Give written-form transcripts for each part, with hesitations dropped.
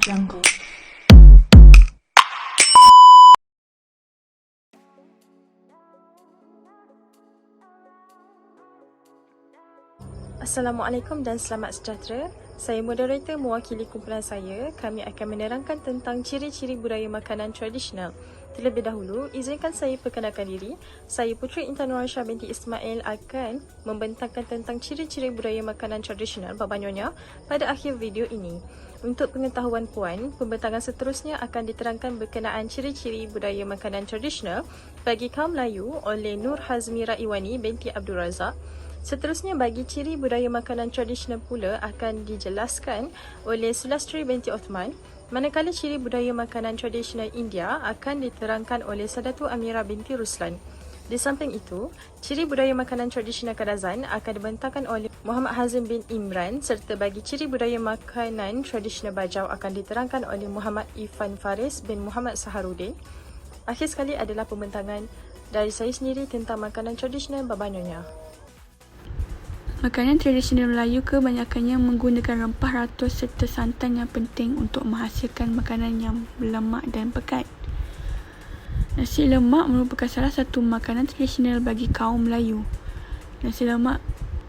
Jungle. Assalamualaikum dan selamat sejahtera. Saya moderator mewakili kumpulan saya. Kami akan menerangkan tentang ciri-ciri budaya makanan tradisional. Terlebih dahulu, izinkan saya perkenalkan diri. Saya Puteri Intan Nuraisyah binti Ismail akan membentangkan tentang ciri-ciri budaya makanan tradisional Baba Nyonya pada akhir video ini. Untuk pengetahuan puan, pembentangan seterusnya akan diterangkan berkenaan ciri-ciri budaya makanan tradisional bagi kaum Melayu oleh Nur Hazmi Raiwani binti Abdul Razak. Seterusnya, bagi ciri budaya makanan tradisional pula akan dijelaskan oleh Sulastri binti Othman, manakala ciri budaya makanan tradisional India akan diterangkan oleh Sadatu Amira binti Ruslan. Di samping itu, ciri budaya makanan tradisional Kadazan akan dibentangkan oleh Muhammad Hazim bin Imran, serta bagi ciri budaya makanan tradisional Bajau akan diterangkan oleh Muhammad Ifan Faris bin Muhammad Saharudin. Akhir sekali adalah pembentangan dari saya sendiri tentang makanan tradisional Baba Nyonya. Makanan tradisional Melayu kebanyakannya menggunakan rempah ratus serta santan yang penting untuk menghasilkan makanan yang berlemak dan pekat. Nasi lemak merupakan salah satu makanan tradisional bagi kaum Melayu. Nasi lemak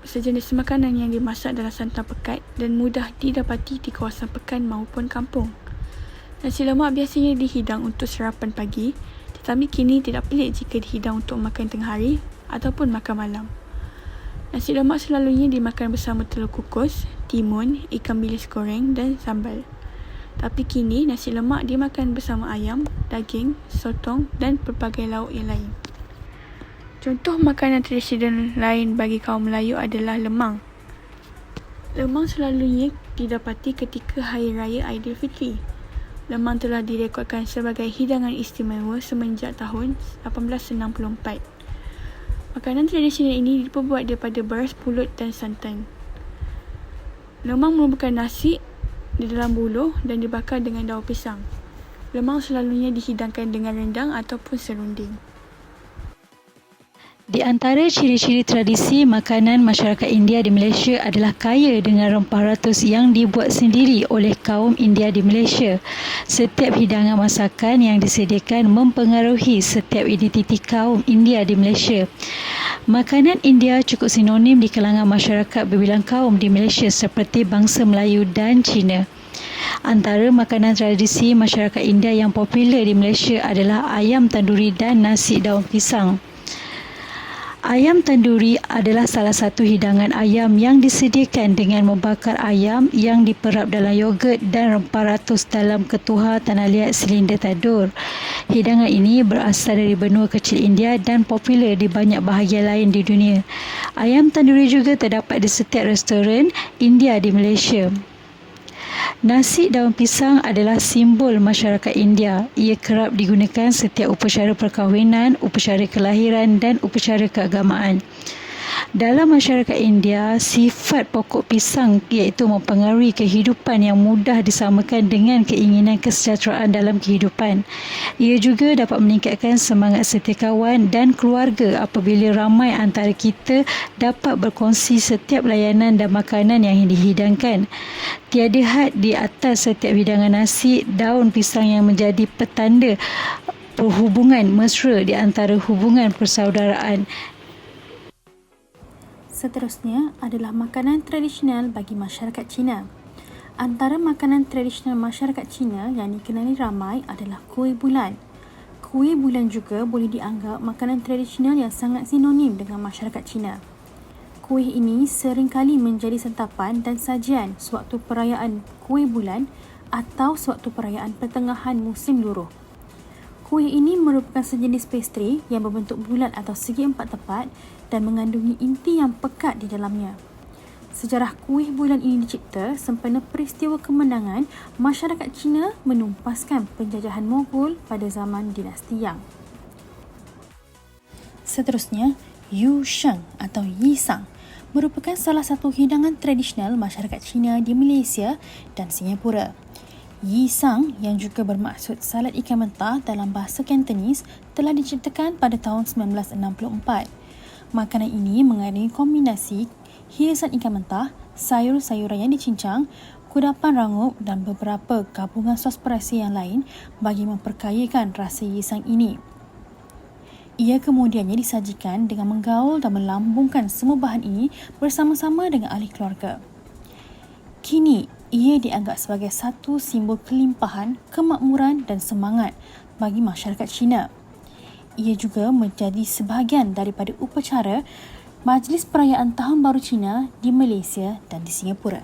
sejenis makanan yang dimasak dalam santan pekat dan mudah didapati di kawasan pekan maupun kampung. Nasi lemak biasanya dihidang untuk sarapan pagi, tetapi kini tidak pelik jika dihidang untuk makan tengah hari ataupun makan malam. Nasi lemak selalunya dimakan bersama telur kukus, timun, ikan bilis goreng dan sambal. Tapi kini nasi lemak dimakan bersama ayam, daging, sotong dan pelbagai lauk yang lain. Contoh makanan tradisional lain bagi kaum Melayu adalah lemang. Lemang selalunya didapati ketika Hari Raya Aidilfitri. Lemang telah direkodkan sebagai hidangan istimewa semenjak tahun 1864. Makanan tradisional ini diperbuat daripada beras pulut dan santan. Lemang merupakan nasi di dalam buluh dan dibakar dengan daun pisang. Lemang selalunya dihidangkan dengan rendang ataupun serunding. Di antara ciri-ciri tradisi makanan masyarakat India di Malaysia adalah kaya dengan rempah ratus yang dibuat sendiri oleh kaum India di Malaysia. Setiap hidangan masakan yang disediakan mempengaruhi setiap identiti kaum India di Malaysia. Makanan India cukup sinonim di kalangan masyarakat berbilang kaum di Malaysia seperti bangsa Melayu dan Cina. Antara makanan tradisi masyarakat India yang popular di Malaysia adalah ayam tanduri dan nasi daun pisang. Ayam tanduri adalah salah satu hidangan ayam yang disediakan dengan membakar ayam yang diperap dalam yogurt dan rempah ratus dalam ketuhar tanah liat silinder tadur. Hidangan ini berasal dari benua kecil India dan popular di banyak bahagian lain di dunia. Ayam tanduri juga terdapat di setiap restoran India di Malaysia. Nasi daun pisang adalah simbol masyarakat India. Ia kerap digunakan setiap upacara perkahwinan, upacara kelahiran dan upacara keagamaan. Dalam masyarakat India, sifat pokok pisang iaitu mempengaruhi kehidupan yang mudah disamakan dengan keinginan kesejahteraan dalam kehidupan. Ia juga dapat meningkatkan semangat setiakawan dan keluarga apabila ramai antara kita dapat berkongsi setiap layanan dan makanan yang dihidangkan. Tiada had di atas setiap hidangan nasi daun pisang yang menjadi petanda perhubungan mesra di antara hubungan persaudaraan. Seterusnya adalah makanan tradisional bagi masyarakat Cina. Antara makanan tradisional masyarakat Cina yang dikenali ramai adalah kuih bulan. Kuih bulan juga boleh dianggap makanan tradisional yang sangat sinonim dengan masyarakat Cina. Kuih ini seringkali menjadi santapan dan sajian sewaktu perayaan kuih bulan atau sewaktu perayaan pertengahan musim luruh. Kuih ini merupakan sejenis pastri yang berbentuk bulat atau segi empat tepat dan mengandungi inti yang pekat di dalamnya. Sejarah kuih bulan ini dicipta sempena peristiwa kemenangan masyarakat Cina menumpaskan penjajahan Mogol pada zaman dinasti Yang. Seterusnya, Yu Sheng atau Yisang merupakan salah satu hidangan tradisional masyarakat Cina di Malaysia dan Singapura. Yisang yang juga bermaksud salad ikan mentah dalam bahasa Cantonese telah diciptakan pada tahun 1964. Makanan ini mengandungi kombinasi hiasan ikan mentah, sayur-sayuran yang dicincang, kudapan rangup dan beberapa gabungan sos perasi yang lain bagi memperkayakan rasa yisang ini. Ia kemudiannya disajikan dengan menggaul dan melambungkan semua bahan ini bersama-sama dengan ahli keluarga. Kini, ia dianggap sebagai satu simbol kelimpahan, kemakmuran dan semangat bagi masyarakat Cina. Ia juga menjadi sebahagian daripada upacara Majlis Perayaan Tahun Baru Cina di Malaysia dan di Singapura.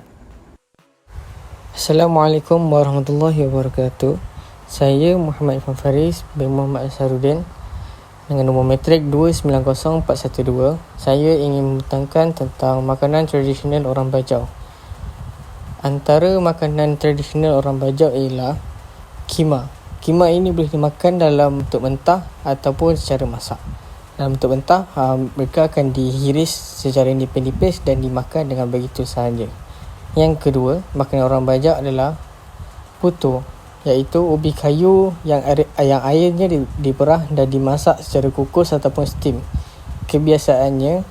Assalamualaikum warahmatullahi wabarakatuh. Saya Muhammad Irfan Faris bin Muhammad Asharuddin dengan nombor matrik 290412. Saya ingin membentangkan tentang makanan tradisional orang Bajau. Antara makanan tradisional orang Bajau ialah kima. Kima ini boleh dimakan dalam bentuk mentah ataupun secara masak. Dalam bentuk mentah, mereka akan dihiris secara nipis-nipis dan dimakan dengan begitu sahaja. Yang kedua, makanan orang Bajau adalah putu, iaitu ubi kayu yang airnya diperah dan dimasak secara kukus ataupun steam. Kebiasaannya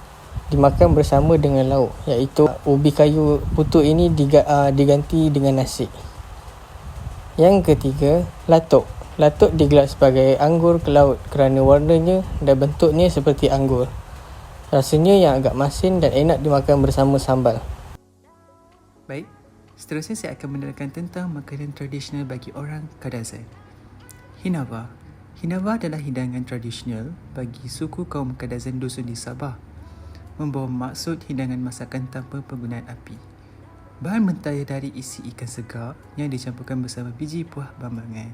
dimakan bersama dengan lauk, iaitu ubi kayu putu ini diganti dengan nasi. Yang ketiga, latuk. Latuk digelar sebagai anggur ke laut kerana warnanya dan bentuknya seperti anggur. Rasanya yang agak masin dan enak dimakan bersama sambal. Baik, seterusnya saya akan menerangkan tentang makanan tradisional bagi orang Kadazan. Hinava. Hinava adalah hidangan tradisional bagi suku kaum Kadazan Dusun di Sabah, membawa maksud hidangan masakan tanpa penggunaan api. Bahan mentah dari isi ikan segar yang dicampurkan bersama biji buah bambangan.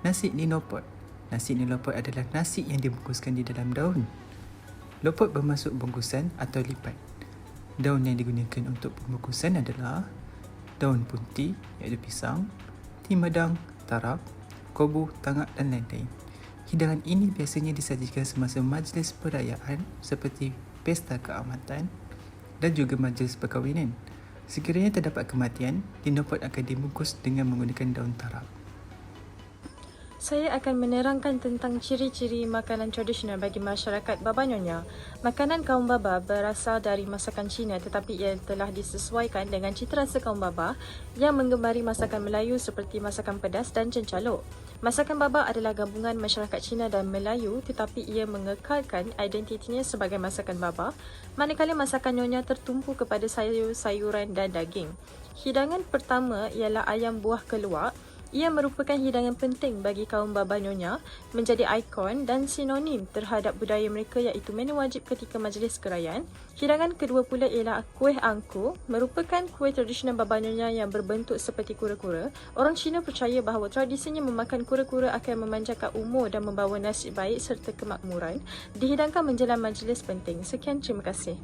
Nasi ni lopot. Nasi ni lopot adalah nasi yang dibungkuskan di dalam daun. Lopot bermaksud bungkusan atau lipat. Daun yang digunakan untuk pembungkusan adalah daun punti iaitu pisang, timadang, tarap, kobu, tangak dan lain-lain. Hidangan ini biasanya disajikan semasa majlis perayaan seperti pesta keamatan dan juga majlis perkahwinan. Sekiranya terdapat kematian, dinopot akan dibungkus dengan menggunakan daun tarap. Saya akan menerangkan tentang ciri-ciri makanan tradisional bagi masyarakat Baba Nyonya. Makanan kaum Baba berasal dari masakan Cina tetapi ia telah disesuaikan dengan cita rasa kaum Baba yang menggembari masakan Melayu seperti masakan pedas dan cencaluk. Masakan Baba adalah gabungan masyarakat Cina dan Melayu tetapi ia mengekalkan identitinya sebagai masakan Baba, manakala masakan Nyonya tertumpu kepada sayur-sayuran dan daging. Hidangan pertama ialah ayam buah keluak. Ia merupakan hidangan penting bagi kaum Baba Nyonya, menjadi ikon dan sinonim terhadap budaya mereka iaitu menu wajib ketika majlis kerajaan. Hidangan kedua pula ialah kuih angku, merupakan kuih tradisional Baba Nyonya yang berbentuk seperti kura-kura. Orang Cina percaya bahawa tradisinya memakan kura-kura akan memanjangkan umur dan membawa nasib baik serta kemakmuran. Dihidangkan menjelang majlis penting. Sekian, terima kasih.